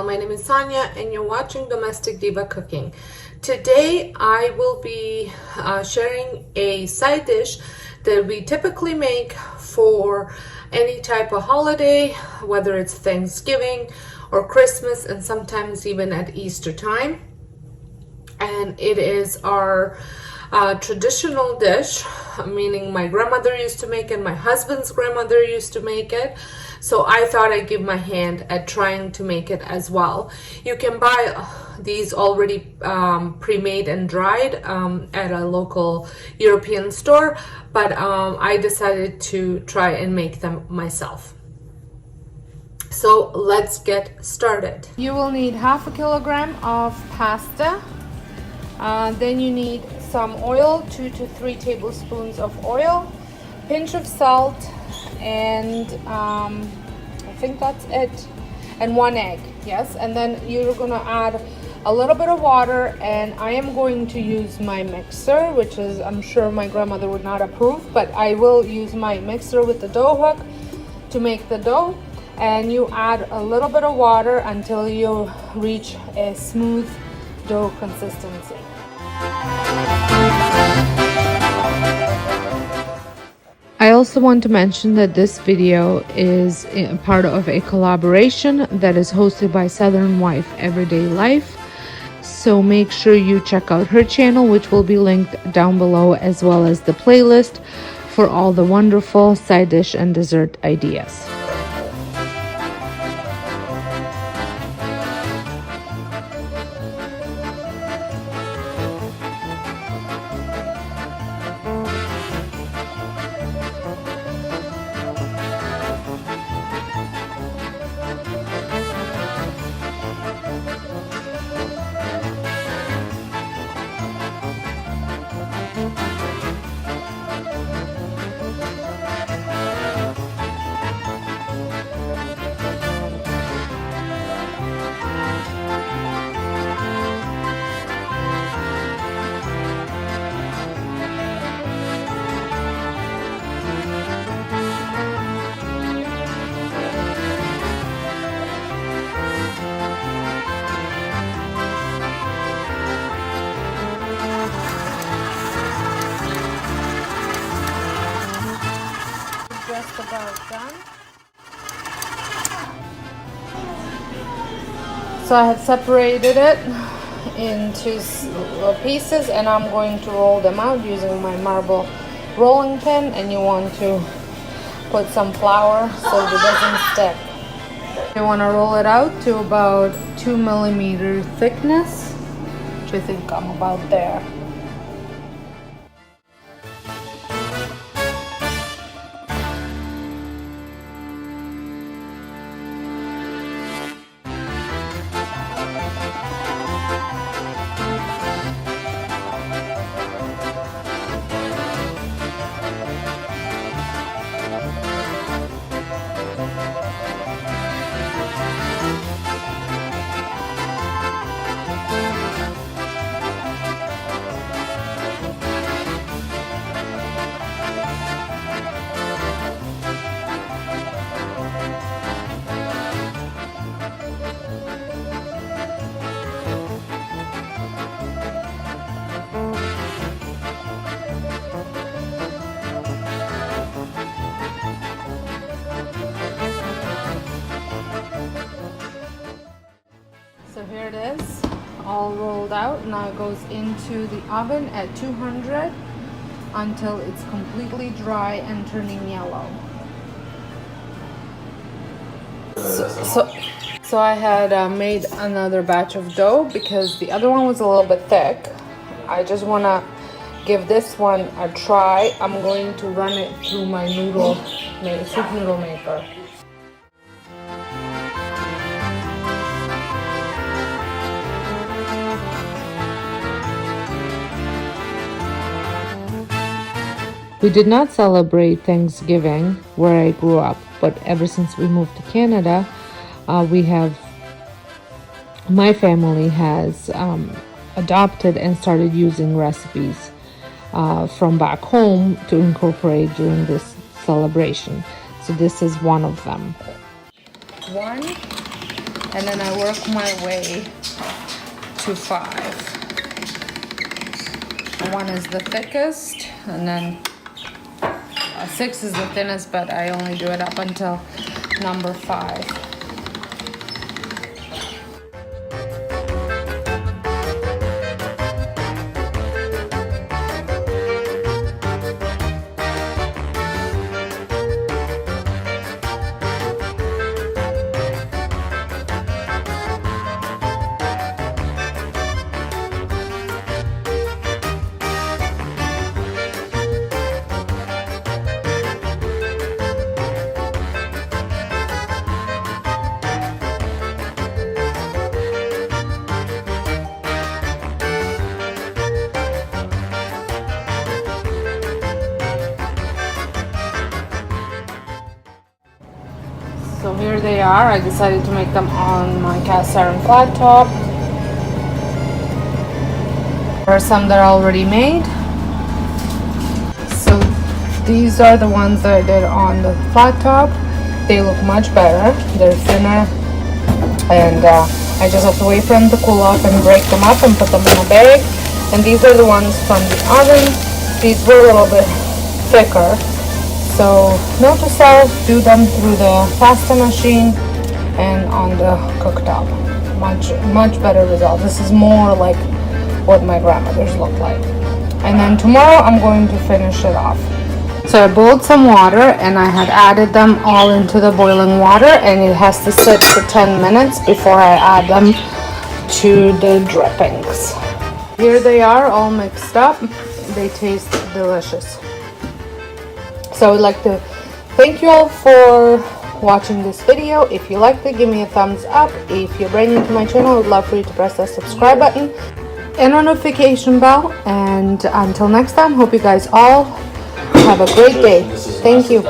My name is Sonja and you're watching Domestic Diva Cooking. Today I will be sharing a side dish that we typically make for any type of holiday, whether it's Thanksgiving or Christmas and sometimes even at Easter time. And it is our traditional dish, meaning my grandmother used to make it, my husband's grandmother used to make it. So I thought I'd give my hand at trying to make it as well. You can buy these already pre-made and dried at a local European store, but I decided to try and make them myself. So let's get started. You will need 1/2 kilogram of pasta. Then you need some oil, 2 to 3 tablespoons of oil, pinch of salt, and I think that's it, and 1 egg. Yes, and then you're gonna add a little bit of water, and I am going to use my mixer, which is, I'm sure my grandmother would not approve, but I will use my mixer with the dough hook to make the dough. And you add a little bit of water until you reach a smooth dough consistency. I also want to mention that this video is a part of a collaboration that is hosted by Southern Wife Everyday Life. So make sure you check out her channel, which will be linked down below, as well as the playlist for all the wonderful side dish and dessert ideas. Just about done. So I have separated it into pieces, and I'm going to roll them out using my marble rolling pin, and you want to put some flour so it doesn't stick. You want to roll it out to about 2 millimeter thickness, which I think I'm about there. So here it is, all rolled out. Now it goes into the oven at 200 until it's completely dry and turning yellow. So I had made another batch of dough because the other one was a little bit thick. I just want to give this one a try. I'm going to run it through my soup noodle maker. We did not celebrate Thanksgiving where I grew up, but ever since we moved to Canada, my family has adopted and started using recipes from back home to incorporate during this celebration. So this is one of them. 1 and then I work my way to 5. 1 is the thickest, and then 6 is the thinnest, but I only do it up until number 5. So here they are. I decided to make them on my cast iron flat top. There are some that are already made. So these are the ones that I did on the flat top. They look much better. They're thinner, and I just have to wait for them to cool off and break them up and put them in a bag. And these are the ones from the oven. These were a little bit thicker. So note to self, do them through the pasta machine and on the cooktop. Much better result. This is more like what my grandmother's looked like. And then tomorrow I'm going to finish it off. So I boiled some water and I had added them all into the boiling water, and it has to sit for 10 minutes before I add them to the drippings. Here they are, all mixed up. They taste delicious. So I would like to thank you all for watching this video. If you liked it, give me a thumbs up. If you're brand new to my channel, I would love for you to press that subscribe button and a notification bell. And until next time, hope you guys all have a great day. Thank you.